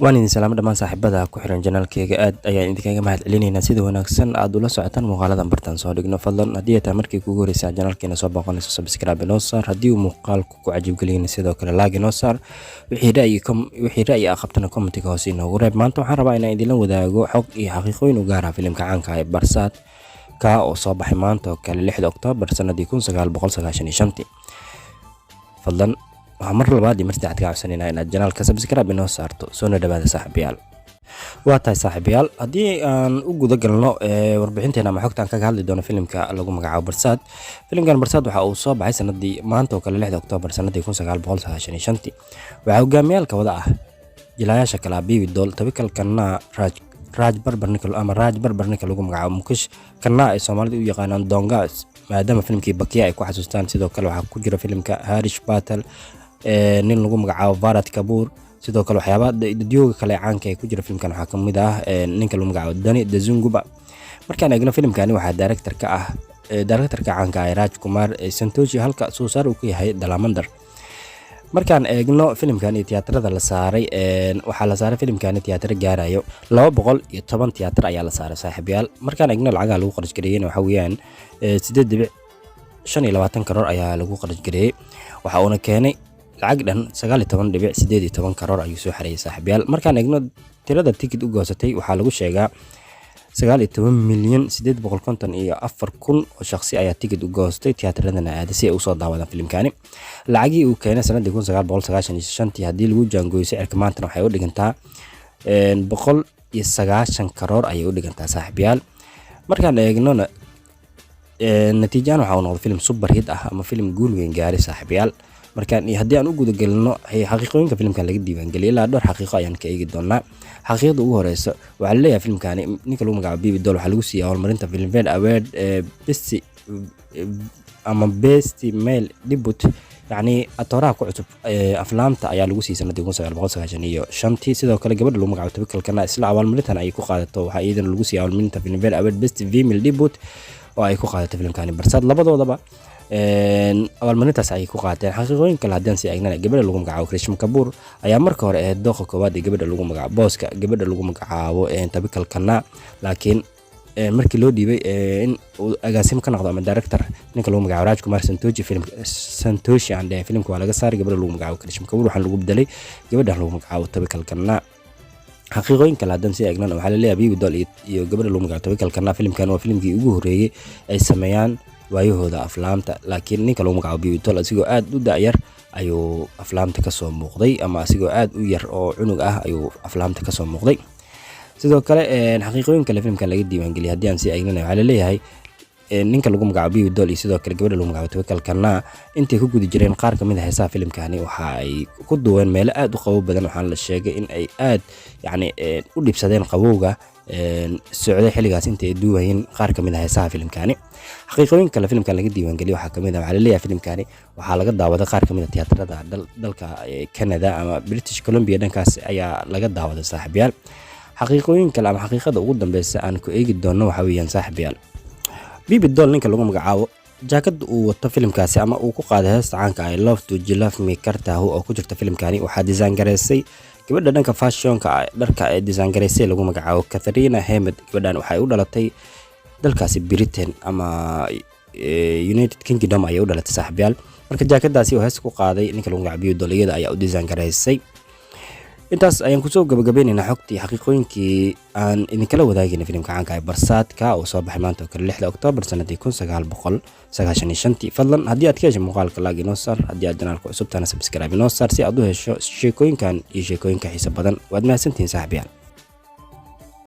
waan idin salaamo dhammaan saaxiibada ku xiran janaalkayga aad ayaan idinkaga mahadcelinaynaa sida wanaagsan aad ula socotaan muuqaaladan bartaan soo dhigno fadlan haddii ay tahay markii kugu horeysa janaalkeena soo booqanayso subscribe inoo saar haddii uu muuqaalku ku cajib geliyna sidoo kale like inoo saar wixii ra'yi ah qabtana commentiga hoose inoogu reeb maanta waxaan rabaa inaan idinla wadaago xog iyo xaqiiqooyin u gaara filimka caanka ah ee Barsaat ka oo soo baxay maanta oo kale 6 Oktoobar sanadii 1995 fadlan waxaan mar labaad iyo mar saddexaad ka codsanayna inaad janaalka subscribe inoo saarto soo dhawaada saaxiibayaal. waa tahay saaxiibayaal haddii aan u guda galno warbixinteena ama xogtaan kaga hadli doono filimka lagu magacaabo Barsaat. Filimkan Barsaat waxa uu soo baxay sanadii maanta oo kale 6 Oktoobar sanadii 1995 waxa hogaamiyaalka wada ah jilayaasha kala Bibi Doll Tawakal Kanna Raj Barbarnika lagu magacaabo Mukesh Kanna ay Soomaalidu u yaqaanaan Dongas maadaama filimkii Bakiya ay ku xasuustaan. sidoo kale waxaa ku jira filimka Harish Patel nin lagu magacaabo Bharat Kapoor. sidoo kale waxyaabaha dadyoga kale caanka ay ku jira filimkan waxaa ka mid ah ninka lagu magacaabo Dani Dazunguba. markaan eegno filimkani waxaa director-ka caanka ah Raj Kumar Santoshi halka soo saar uu ka yahay Dalamandar. markaan eegno filimkan tiyaatarada la saaray waxaa la saaray filimkan tiyaatar gaarayo 210 tiyaatar ayaa la saaray saaxiibayaal. markaan eegno lacagaha lagu qarash gareeyay waxa weeyaan 8.25 karoor ayaa lagu qarash gareeyay waxa uuna keenay lacag dhan 19.18 karoor ayuu soo xareeyay saaxiibayaal. markaan eegno tirada ticket u goosatay waxaa lagu sheegaa 19,854,000 oo shakhsi ayaa ticket u goostay tiyaatarada aaday si ay u soo daawadaan filimkani. lacagii uu keenay sanadii 1995 haddii lagu jaangooyo sicirka maanta waxay u dhigantaa 190 karoor ayay u dhigantaa saaxiibayaal. markaan eegno natiijada waxa uu noqday film super hit ah ama film guul weyn gaaray saaxiibayaal. markaan haddii aan u guda galno xaqiiqooyinka filimkan laga diiwaangeliyay ilaa dhowr xaqiiqo ayaan ka eegi doonaa. xaqiiqda ugu horeysa waxaa leeyahay filimkani ninka lagu magacaabo Bibi Doll waxaa lagu siiyay abaalmarinta Filmfare Award best male debut yani atooraha ku cusub aflaamta ayaa lagu siiyay sanadii 1995. sidoo kale gabadha lagu magacaabo Tawakal Kanna isla abaalmarintan ay ku qaadato waxaa iyadana lagu siiyay abaalmarinta Filmfare Award best female debut oo ay ku qaadato filimkani Barsaat. labadoodaba abaalmarintaas ay ku qaateen. xaqiiqooyin kale haddaan sii eegnana gabadha lagu magacaabo Karishma Kapoor ayaa marka hore ahayd dooqa koowaad ee gabadha lagu magacaabo booska gabadha lagu magacaabo Tawakal Kanna laakiin markii loo dhiibay in uu agaasim ka noqdo ama director ninka lagu magacaabo Raj Kumar Santoshi filimka waa laga saaray gabadha lagu magacaabo Karishma Kapoor waxaan lagu bedelay gabadha lagu magacaabo Tawakal Kanna. xaqiiqooyin kale haddaan sii eegnana waxaa la leeyahay Bibi Doll iyo gabadha lagu magacaabo Tawakal Kanna filimkan waa filimkii ugu horeeyay ay sameeyaan waayahooda aflaamta laakiin ninka lagu magacaabo Bibi Doll asigoo aad u da'yar ayuu aflaamta ka soo muuqday ama asigoo aad u yar oo cunug ah ayuu aflaamta ka soo muuqday. sidoo kale xaqiiqooyin kale filimkan laga diiwaangeliyay haddii aan sii eegnana waxaa la leeyahay ninka lagu magacaabo Bibi Doll iyo sidoo kale gabadha lagu magacaabo Tawakal Kanna intay ku guda jireen qaar ka mid ah heesaha filimkani waxa ay ku duween meelo aad u qabow badan waxaana la sheegay in ay aad u dhibsadeen qabowga socday xilligaas intay duwayeen qaar ka mid ah heesaha filimkani. xaqiiqooyin kale filimkan laga diiwaangeliyay waxaa ka mid ah waxaa la leeyahay filimkani waxaa laga daawaday qaar ka mid ah tiyaatarada dalka Canada ama British Columbia dhankaas ayaa laga daawaday saaxiibayaal. xaqiiqooyin kale ama xaqiiqada ugu dambeysa aan ku eegi doono waxa weeyaan saaxiibayaal Bibi Doll ninka lagu magacaabo jaakada uu wato filimkaasi ama uu ku qaaday heesta caanka ah Love to Love Me Karta oo ku jirta filimkani waxaa design gareysay gabadha dhanka fashionka dharka ee design gareysay lagu magacaabo Katharina Hammett. gabadhan waxay u dhalatay dalkaasi Britain ama United Kingdom ayay u dhalatay saaxiibayaal. marka jaakadaasi oo heesta ku qaaday ninka lagu magacaabo Bibi Doll iyada ayaa u design gareysay. intaas ayaan kusoo gabagabeynaynaa xogtii xaqiiqooyinkii aan idinkala wadaagayna filimka caanka ah Barsaat ka oo soo baxay maanta oo kale 6 Oktoobar sanadii 1995. fadlan haddii aad ka heshay muuqaalka like inoo saar haddii aad janaalka cusub tahana subscribe inoo saar si aad u hesho sheekooyinkan iyo sheekooyinka xiiso badan. waad mahadsantihiin saaxiibayaal.